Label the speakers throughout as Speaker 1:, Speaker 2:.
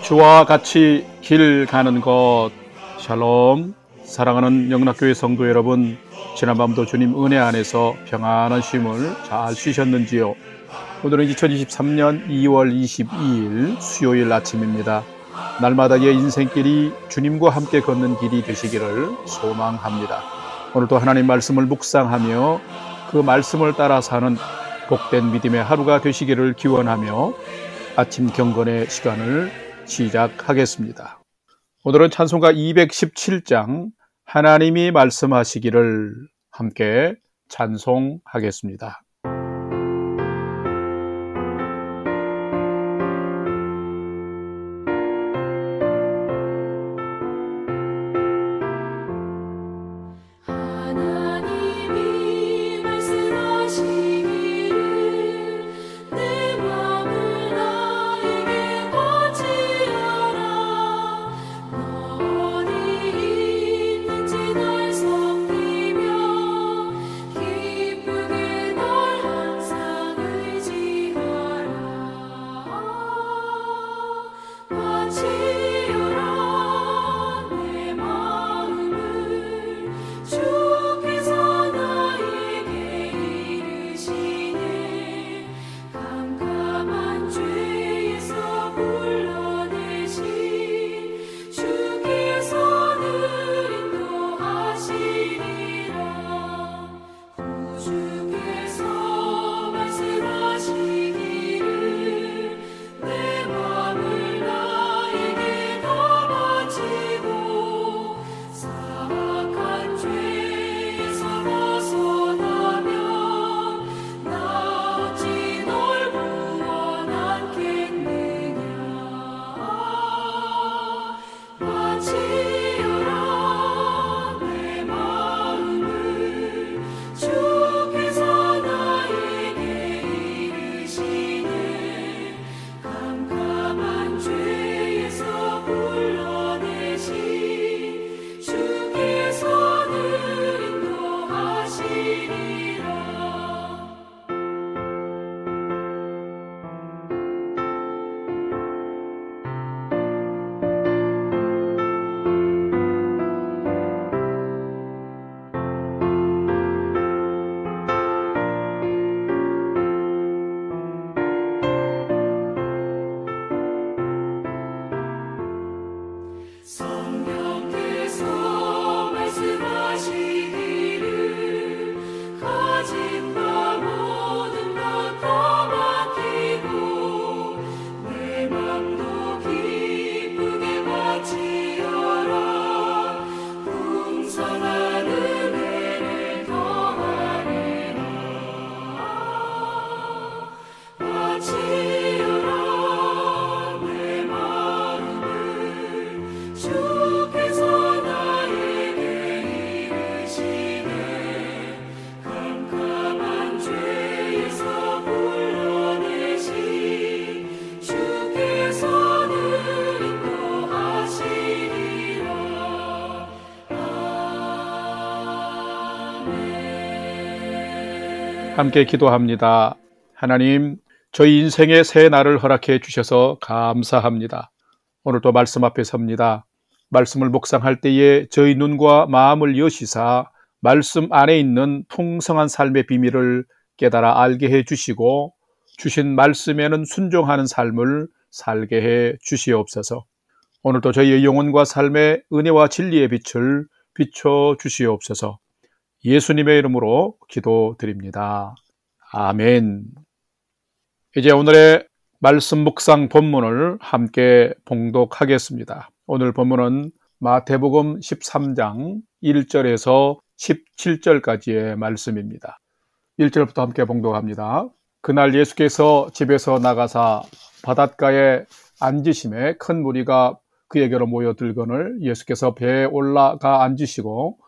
Speaker 1: 주와 같이 길 가는 것. 샬롬. 사랑하는 영락교회 성도 여러분, 지난밤도 주님 은혜 안에서 평안한 쉼을 잘 쉬셨는지요? 오늘은 2023년 2월 22일 수요일 아침입니다. 날마다의 인생길이 주님과 함께 걷는 길이 되시기를 소망합니다. 오늘도 하나님 말씀을 묵상하며 그 말씀을 따라 사는 복된 믿음의 하루가 되시기를 기원하며 아침 경건의 시간을 시작하겠습니다. 오늘은 찬송가 217장 하나님이 말씀하시기를 함께 찬송하겠습니다. 함께 기도합니다. 하나님, 저희 인생의 새 날을 허락해 주셔서 감사합니다. 오늘도 말씀 앞에 섭니다. 말씀을 묵상할 때에 저희 눈과 마음을 여시사 말씀 안에 있는 풍성한 삶의 비밀을 깨달아 알게 해 주시고 주신 말씀에는 순종하는 삶을 살게 해 주시옵소서. 오늘도 저희의 영혼과 삶의 은혜와 진리의 빛을 비춰 주시옵소서. 예수님의 이름으로 기도드립니다. 아멘. 이제 오늘의 말씀 묵상 본문을 함께 봉독하겠습니다. 오늘 본문은 마태복음 13장 1절에서 17절까지의 말씀입니다. 1절부터 함께 봉독합니다. 그날 예수께서 집에서 나가사 바닷가에 앉으심에 큰 무리가 그에게로 모여들거늘 예수께서 배에 올라가 앉으시고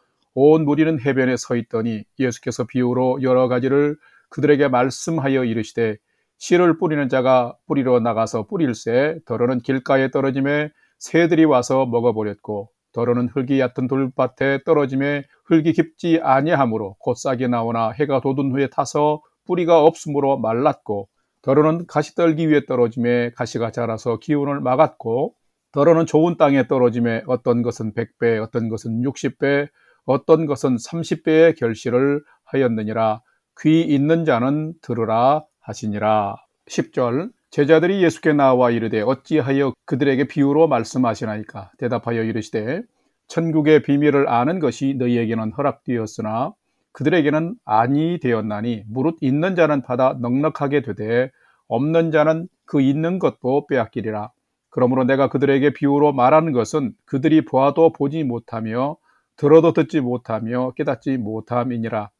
Speaker 1: 온 무리는 해변에 서 있더니 예수께서 비유로 여러 가지를 그들에게 말씀하여 이르시되 씨를 뿌리는 자가 뿌리러 나가서 뿌릴새 더러는 길가에 떨어짐에 새들이 와서 먹어버렸고 더러는 흙이 얕은 돌밭에 떨어짐에 흙이 깊지 아니하므로 곧 싹이 나오나 해가 돋은 후에 타서 뿌리가 없으므로 말랐고 더러는 가시떨기 위에 떨어짐에 가시가 자라서 기운을 막았고 더러는 좋은 땅에 떨어짐에 어떤 것은 100배, 어떤 것은 60배, 어떤 것은 30배의 결실을 하였느니라. 귀 있는 자는 들으라 하시니라. 10절 제자들이 예수께 나와 이르되 어찌하여 그들에게 비유로 말씀하시나이까? 대답하여 이르시되 천국의 비밀을 아는 것이 너희에게는 허락되었으나 그들에게는 아니 되었나니 무릇 있는 자는 받아 넉넉하게 되되 없는 자는 그 있는 것도 빼앗기리라. 그러므로 내가 그들에게 비유로 말하는 것은 그들이 보아도 보지 못하며 들어도 듣지 못하며 깨닫지 못함이니라.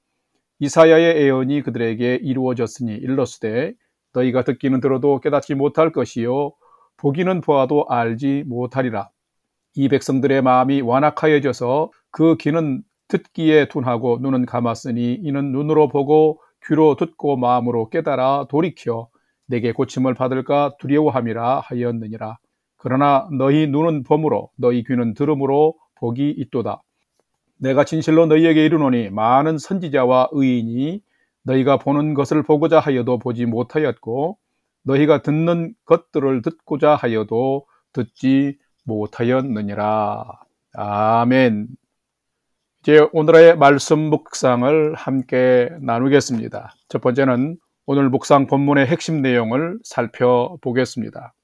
Speaker 1: 이사야의 예언이 그들에게 이루어졌으니 일렀으되 너희가 듣기는 들어도 깨닫지 못할 것이요 보기는 보아도 알지 못하리라. 이 백성들의 마음이 완악하여져서 그 귀는 듣기에 둔하고 눈은 감았으니 이는 눈으로 보고 귀로 듣고 마음으로 깨달아 돌이켜 내게 고침을 받을까 두려워함이라 하였느니라. 그러나 너희 눈은 범으로 너희 귀는 들음으로 복이 있도다. 내가 진실로 너희에게 이르노니 많은 선지자와 의인이 너희가 보는 것을 보고자 하여도 보지 못하였고 너희가 듣는 것들을 듣고자 하여도 듣지 못하였느니라. 아멘. 이제 오늘의 말씀 묵상을 함께 나누겠습니다. 첫 번째는 오늘 묵상 본문의 핵심 내용을 살펴보겠습니다.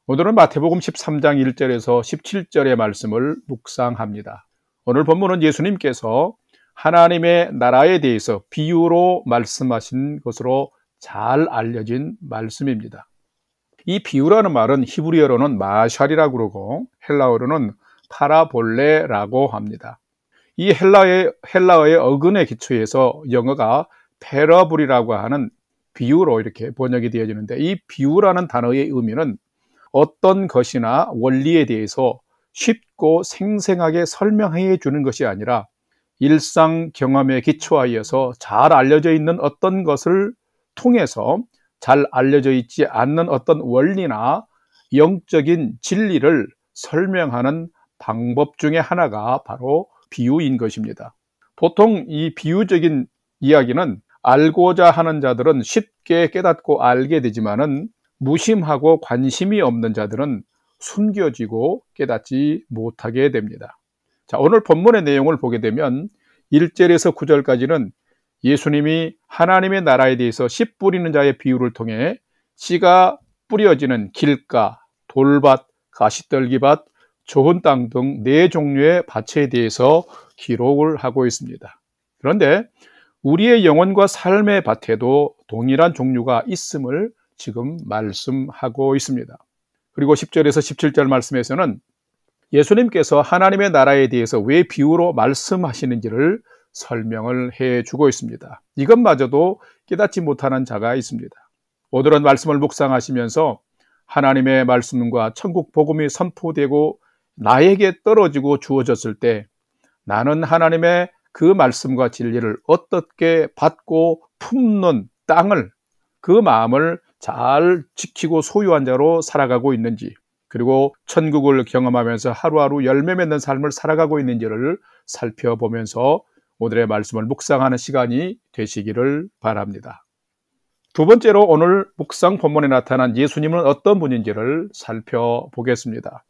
Speaker 1: 오늘은 마태복음 13장 1절에서 17절의 말씀을 묵상합니다. 오늘 본문은 예수님께서 하나님의 나라에 대해서 비유로 말씀하신 것으로 잘 알려진 말씀입니다. 이 비유라는 말은 히브리어로는 마샬이라고 그러고 헬라어로는 파라볼레라고 합니다. 이 헬라어의 어근에 기초해서 영어가 패러블이라고 하는 비유로 이렇게 번역이 되어지는데 이 비유라는 단어의 의미는 어떤 것이나 원리에 대해서 쉽고 생생하게 설명해 주는 것이 아니라 일상 경험에 기초하여서 잘 알려져 있는 어떤 것을 통해서 잘 알려져 있지 않는 어떤 원리나 영적인 진리를 설명하는 방법 중에 하나가 바로 비유인 것입니다. 보통 이 비유적인 이야기는 알고자 하는 자들은 쉽게 깨닫고 알게 되지만은 무심하고 관심이 없는 자들은 숨겨지고 깨닫지 못하게 됩니다. 자, 오늘 본문의 내용을 보게 되면 1절에서 9절까지는 예수님이 하나님의 나라에 대해서 씨 뿌리는 자의 비유를 통해 씨가 뿌려지는 길가, 돌밭, 가시떨기밭, 좋은 땅 등 4종류의 밭에 대해서 기록을 하고 있습니다. 그런데 우리의 영혼과 삶의 밭에도 동일한 종류가 있음을 지금 말씀하고 있습니다. 그리고 10절에서 17절 말씀에서는 예수님께서 하나님의 나라에 대해서 왜 비유로 말씀하시는지를 설명을 해주고 있습니다. 이것마저도 깨닫지 못하는 자가 있습니다. 오늘은 말씀을 묵상하시면서 하나님의 말씀과 천국 복음이 선포되고 나에게 떨어지고 주어졌을 때 나는 하나님의 그 말씀과 진리를 어떻게 받고 품는 땅을, 그 마음을 잘 지키고 소유한 자로 살아가고 있는지, 그리고 천국을 경험하면서 하루하루 열매 맺는 삶을 살아가고 있는지를 살펴보면서 오늘의 말씀을 묵상하는 시간이 되시기를 바랍니다. 두 번째로 오늘 묵상 본문에 나타난 예수님은 어떤 분인지를 살펴보겠습니다.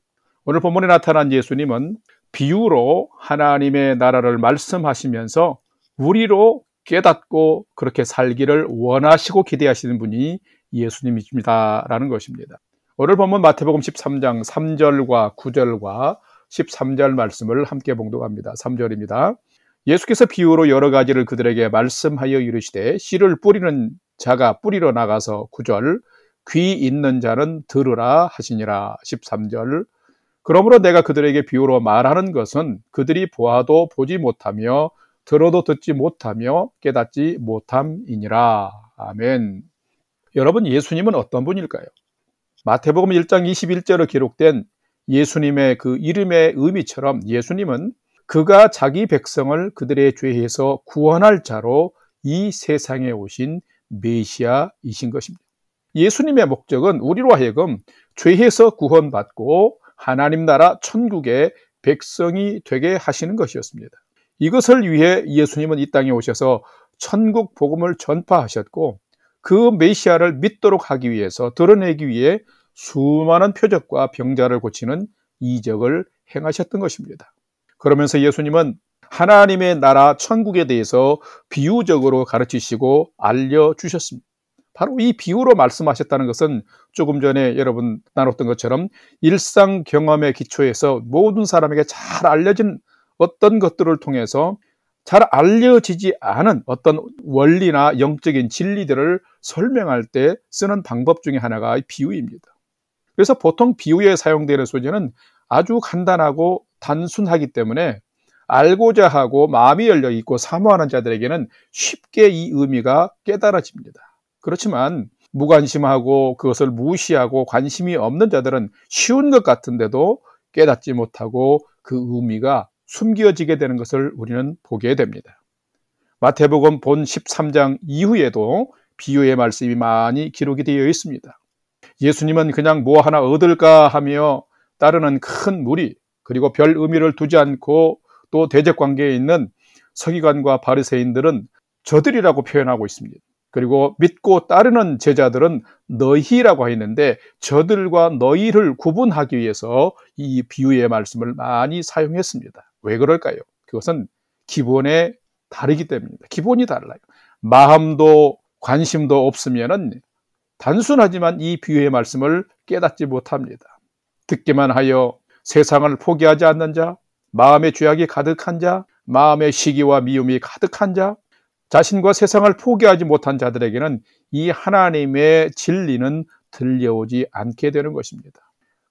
Speaker 1: 오늘 본문에 나타난 예수님은 비유로 하나님의 나라를 말씀하시면서 우리로 깨닫고 그렇게 살기를 원하시고 기대하시는 분이 예수님이십니다라는 것입니다. 오늘 본문 마태복음 13장 3절과 9절과 13절 말씀을 함께 봉독합니다. 3절입니다. 예수께서 비유로 여러 가지를 그들에게 말씀하여 이르시되 씨를 뿌리는 자가 뿌리러 나가서 9절 귀 있는 자는 들으라 하시니라. 13절 그러므로 내가 그들에게 비유로 말하는 것은 그들이 보아도 보지 못하며 들어도 듣지 못하며 깨닫지 못함이니라. 아멘. 여러분, 예수님은 어떤 분일까요? 마태복음 1장 21절에 기록된 예수님의 그 이름의 의미처럼 예수님은 그가 자기 백성을 그들의 죄에서 구원할 자로 이 세상에 오신 메시아이신 것입니다. 예수님의 목적은 우리로 하여금 죄에서 구원받고 하나님 나라 천국의 백성이 되게 하시는 것이었습니다. 이것을 위해 예수님은 이 땅에 오셔서 천국 복음을 전파하셨고 그 메시아를 믿도록 하기 위해서 드러내기 위해 수많은 표적과 병자를 고치는 이적을 행하셨던 것입니다. 그러면서 예수님은 하나님의 나라 천국에 대해서 비유적으로 가르치시고 알려주셨습니다. 바로 이 비유로 말씀하셨다는 것은 조금 전에 여러분 나눴던 것처럼 일상 경험의 기초에서 모든 사람에게 잘 알려진 어떤 것들을 통해서 잘 알려지지 않은 어떤 원리나 영적인 진리들을 설명할 때 쓰는 방법 중에 하나가 비유입니다. 그래서 보통 비유에 사용되는 소재는 아주 간단하고 단순하기 때문에 알고자 하고 마음이 열려 있고 사모하는 자들에게는 쉽게 이 의미가 깨달아집니다. 그렇지만 무관심하고 그것을 무시하고 관심이 없는 자들은 쉬운 것 같은데도 깨닫지 못하고 그 의미가 숨겨지게 되는 것을 우리는 보게 됩니다. 마태복음 본 13장 이후에도 비유의 말씀이 많이 기록이 되어 있습니다. 예수님은 그냥 뭐 하나 얻을까 하며 따르는 큰 무리, 그리고 별 의미를 두지 않고 또 대적 관계에 있는 서기관과 바리새인들은 저들이라고 표현하고 있습니다. 그리고 믿고 따르는 제자들은 너희라고 했는데 저들과 너희를 구분하기 위해서 이 비유의 말씀을 많이 사용했습니다. 왜 그럴까요? 그것은 기본에 다르기 때문입니다. 기본이 달라요. 마음도 관심도 없으면은 단순하지만 이 비유의 말씀을 깨닫지 못합니다. 듣기만 하여 세상을 포기하지 않는 자, 마음의 죄악이 가득한 자, 마음의 시기와 미움이 가득한 자, 자신과 세상을 포기하지 못한 자들에게는 이 하나님의 진리는 들려오지 않게 되는 것입니다.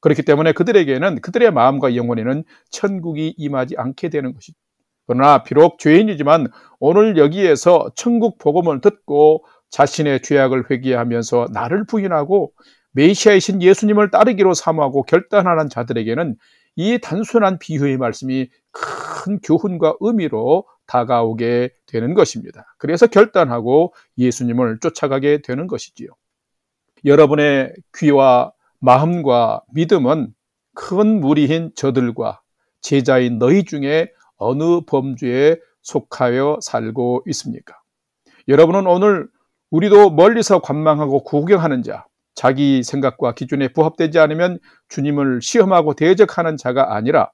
Speaker 1: 그렇기 때문에 그들에게는 그들의 마음과 영혼에는 천국이 임하지 않게 되는 것이죠. 그러나 비록 죄인이지만 오늘 여기에서 천국 복음을 듣고 자신의 죄악을 회개하면서 나를 부인하고 메시아이신 예수님을 따르기로 사모하고 결단하는 자들에게는 이 단순한 비유의 말씀이 큰 교훈과 의미로 다가오게 되는 것입니다. 그래서 결단하고 예수님을 쫓아가게 되는 것이지요. 여러분의 귀와 마음과 믿음은 큰 무리인 저들과 제자인 너희 중에 어느 범주에 속하여 살고 있습니까? 여러분은 오늘 우리도 멀리서 관망하고 구경하는 자, 자기 생각과 기준에 부합되지 않으면 주님을 시험하고 대적하는 자가 아니라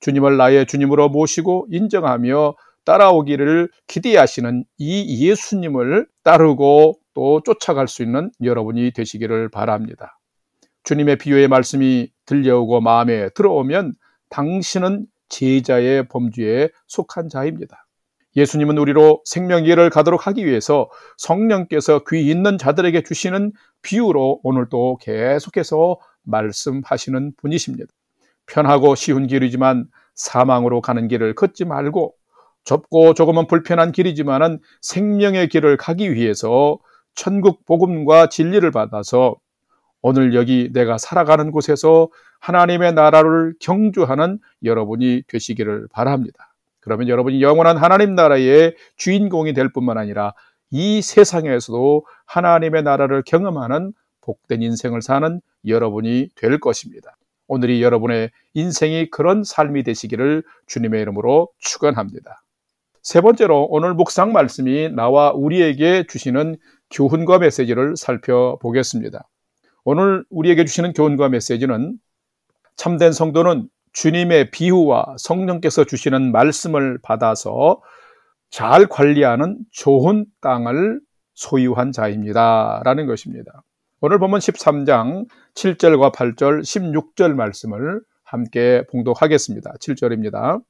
Speaker 1: 주님을 나의 주님으로 모시고 인정하며 따라오기를 기대하시는 이 예수님을 따르고 또 쫓아갈 수 있는 여러분이 되시기를 바랍니다. 주님의 비유의 말씀이 들려오고 마음에 들어오면 당신은 제자의 범주에 속한 자입니다. 예수님은 우리로 생명기회를 가도록 하기 위해서 성령께서 귀 있는 자들에게 주시는 비유로 오늘도 계속해서 말씀하시는 분이십니다. 편하고 쉬운 길이지만 사망으로 가는 길을 걷지 말고 좁고 조금은 불편한 길이지만은 생명의 길을 가기 위해서 천국 복음과 진리를 받아서 오늘 여기 내가 살아가는 곳에서 하나님의 나라를 경주하는 여러분이 되시기를 바랍니다. 그러면 여러분이 영원한 하나님 나라의 주인공이 될 뿐만 아니라 이 세상에서도 하나님의 나라를 경험하는 복된 인생을 사는 여러분이 될 것입니다. 오늘이 여러분의 인생이 그런 삶이 되시기를 주님의 이름으로 축원합니다. 세 번째로 오늘 묵상 말씀이 나와 우리에게 주시는 교훈과 메시지를 살펴보겠습니다. 오늘 우리에게 주시는 교훈과 메시지는 참된 성도는 주님의 비유와 성령께서 주시는 말씀을 받아서 잘 관리하는 좋은 땅을 소유한 자입니다 라는 것입니다. 오늘 본문 13장 7절과 8절 16절 말씀을 함께 봉독하겠습니다. 7절입니다.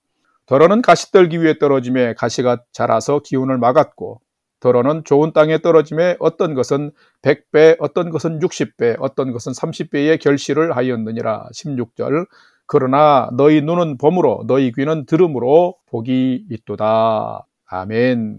Speaker 1: 더러는 가시떨기 위에 떨어짐에 가시가 자라서 기운을 막았고 더러는 좋은 땅에 떨어짐에 어떤 것은 100배, 어떤 것은 60배, 어떤 것은 30배의 결실을 하였느니라. 16절. 그러나 너희 눈은 봄으로 너희 귀는 들음으로 복이 있도다. 아멘.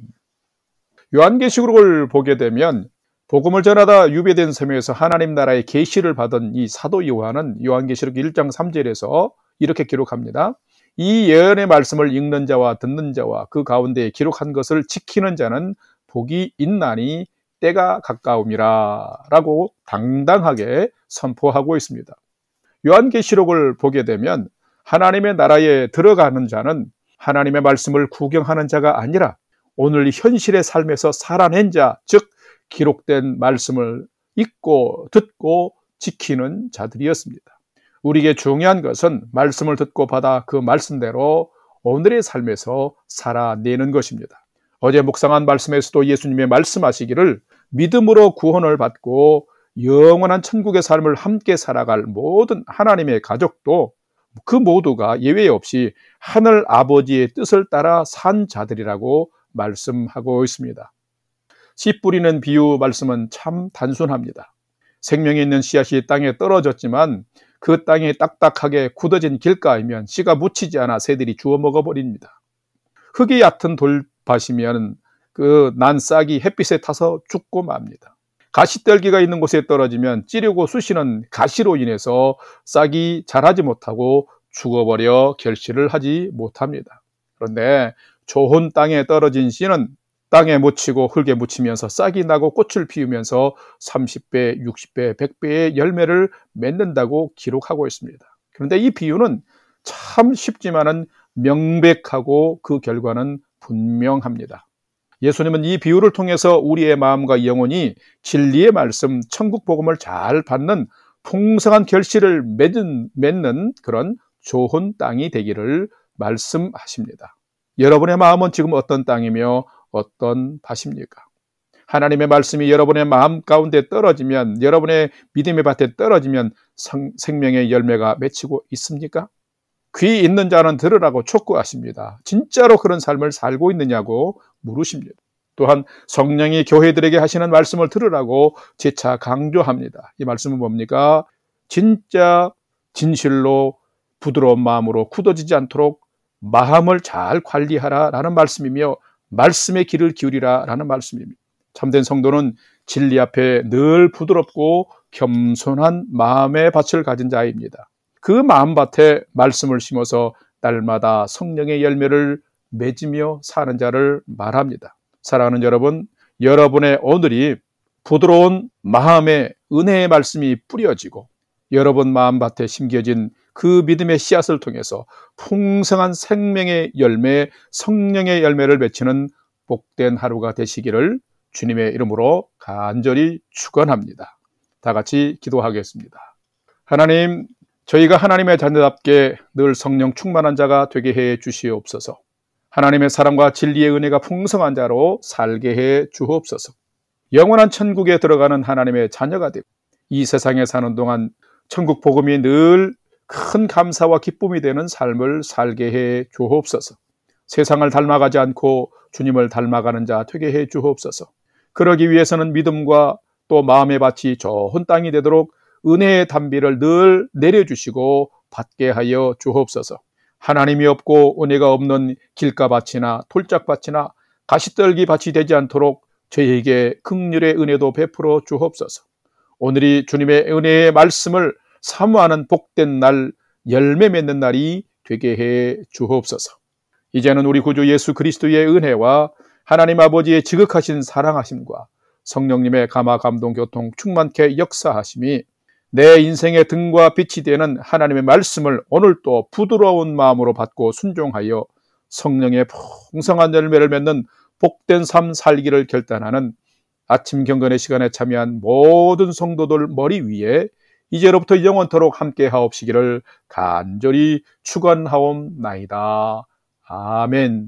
Speaker 1: 요한계시록을 보게 되면 복음을 전하다 유배된 섬에서 하나님 나라의 계시를 받은 이 사도 요한은 요한계시록 1장 3절에서 이렇게 기록합니다. 이 예언의 말씀을 읽는 자와 듣는 자와 그 가운데 기록한 것을 지키는 자는 복이 있나니 때가 가까움이라 라고 당당하게 선포하고 있습니다. 요한계시록을 보게 되면 하나님의 나라에 들어가는 자는 하나님의 말씀을 구경하는 자가 아니라 오늘 현실의 삶에서 살아낸 자, 즉 기록된 말씀을 읽고 듣고 지키는 자들이었습니다. 우리에게 중요한 것은 말씀을 듣고 받아 그 말씀대로 오늘의 삶에서 살아내는 것입니다. 어제 묵상한 말씀에서도 예수님의 말씀하시기를 믿음으로 구원을 받고 영원한 천국의 삶을 함께 살아갈 모든 하나님의 가족도 그 모두가 예외 없이 하늘 아버지의 뜻을 따라 산 자들이라고 말씀하고 있습니다. 씨 뿌리는 비유 말씀은 참 단순합니다. 생명이 있는 씨앗이 땅에 떨어졌지만 그 땅이 딱딱하게 굳어진 길가이면 씨가 묻히지 않아 새들이 주워 먹어버립니다. 흙이 얕은 돌밭이면 그 난 싹이 햇빛에 타서 죽고 맙니다. 가시떨기가 있는 곳에 떨어지면 찌르고 쑤시는 가시로 인해서 싹이 자라지 못하고 죽어버려 결실을 하지 못합니다. 그런데 좋은 땅에 떨어진 씨는 땅에 묻히고 흙에 묻히면서 싹이 나고 꽃을 피우면서 30배, 60배, 100배의 열매를 맺는다고 기록하고 있습니다. 그런데 이 비유는 참 쉽지만은 명백하고 그 결과는 분명합니다. 예수님은 이 비유를 통해서 우리의 마음과 영혼이 진리의 말씀, 천국 복음을 잘 받는 풍성한 결실을 맺는 그런 좋은 땅이 되기를 말씀하십니다. 여러분의 마음은 지금 어떤 땅이며 어떤 밭입니까? 하나님의 말씀이 여러분의 마음 가운데 떨어지면, 여러분의 믿음의 밭에 떨어지면 생명의 열매가 맺히고 있습니까? 귀 있는 자는 들으라고 촉구하십니다. 진짜로 그런 삶을 살고 있느냐고 물으십니다. 또한 성령이 교회들에게 하시는 말씀을 들으라고 재차 강조합니다. 이 말씀은 뭡니까? 진짜 진실로 부드러운 마음으로 굳어지지 않도록 마음을 잘 관리하라라는 말씀이며 말씀의 귀를 기울이라라는 말씀입니다. 참된 성도는 진리 앞에 늘 부드럽고 겸손한 마음의 밭을 가진 자입니다. 그 마음밭에 말씀을 심어서 날마다 성령의 열매를 맺으며 사는 자를 말합니다. 사랑하는 여러분, 여러분의 오늘이 부드러운 마음의 은혜의 말씀이 뿌려지고 여러분 마음밭에 심겨진 그 믿음의 씨앗을 통해서 풍성한 생명의 열매, 성령의 열매를 맺히는 복된 하루가 되시기를 주님의 이름으로 간절히 축원합니다. 다 같이 기도하겠습니다. 하나님, 저희가 하나님의 자녀답게 늘 성령 충만한 자가 되게 해 주시옵소서. 하나님의 사랑과 진리의 은혜가 풍성한 자로 살게 해 주옵소서. 영원한 천국에 들어가는 하나님의 자녀가 되고 이 세상에 사는 동안 천국 복음이 늘 큰 감사와 기쁨이 되는 삶을 살게 해 주옵소서. 세상을 닮아가지 않고 주님을 닮아가는 자 되게 해 주옵소서. 그러기 위해서는 믿음과 또 마음의 밭이 좋은 땅이 되도록 은혜의 단비를 늘 내려주시고 받게 하여 주옵소서. 하나님이 없고 은혜가 없는 길가밭이나 돌짝밭이나 가시떨기 밭이 되지 않도록 저희에게 긍휼의 은혜도 베풀어 주옵소서. 오늘이 주님의 은혜의 말씀을 사모하는 복된 날, 열매 맺는 날이 되게 해 주옵소서. 이제는 우리 구주 예수 그리스도의 은혜와 하나님 아버지의 지극하신 사랑하심과 성령님의 감화 감동 교통 충만케 역사하심이 내 인생의 등과 빛이 되는 하나님의 말씀을 오늘도 부드러운 마음으로 받고 순종하여 성령의 풍성한 열매를 맺는 복된 삶 살기를 결단하는 아침 경건의 시간에 참여한 모든 성도들 머리 위에 이제로부터 영원토록 함께 하옵시기를 간절히 축원하옵나이다. 아멘.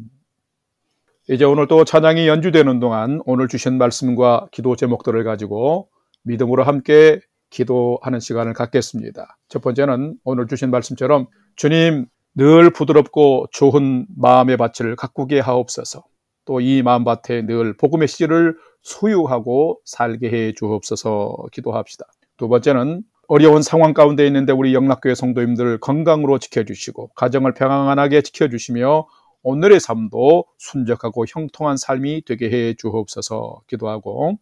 Speaker 1: 이제 오늘 또 찬양이 연주되는 동안 오늘 주신 말씀과 기도 제목들을 가지고 믿음으로 함께 기도하는 시간을 갖겠습니다. 첫 번째는 오늘 주신 말씀처럼 주님 늘 부드럽고 좋은 마음의 밭을 가꾸게 하옵소서. 또 이 마음밭에 늘 복음의 씨를 소유하고 살게 해 주옵소서 기도합시다. 두 번째는 어려운 상황 가운데 있는데 우리 영락교회 성도님들 건강으로 지켜주시고 가정을 평안하게 지켜주시며 오늘의 삶도 순적하고 형통한 삶이 되게 해 주옵소서 기도하고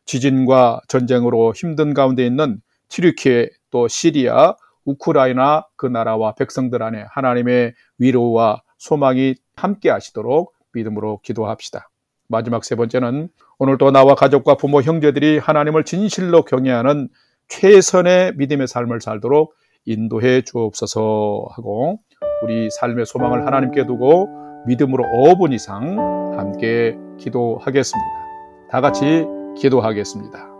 Speaker 1: 지진과 전쟁으로 힘든 가운데 있는 튀르키예 또 시리아, 우크라이나 그 나라와 백성들 안에 하나님의 위로와 소망이 함께 하시도록 믿음으로 기도합시다. 마지막 세 번째는 오늘도 나와 가족과 부모, 형제들이 하나님을 진실로 경외하는 최선의 믿음의 삶을 살도록 인도해 주옵소서 하고 우리 삶의 소망을 하나님께 두고 믿음으로 5분 이상 함께 기도하겠습니다. 다 같이 기도하겠습니다.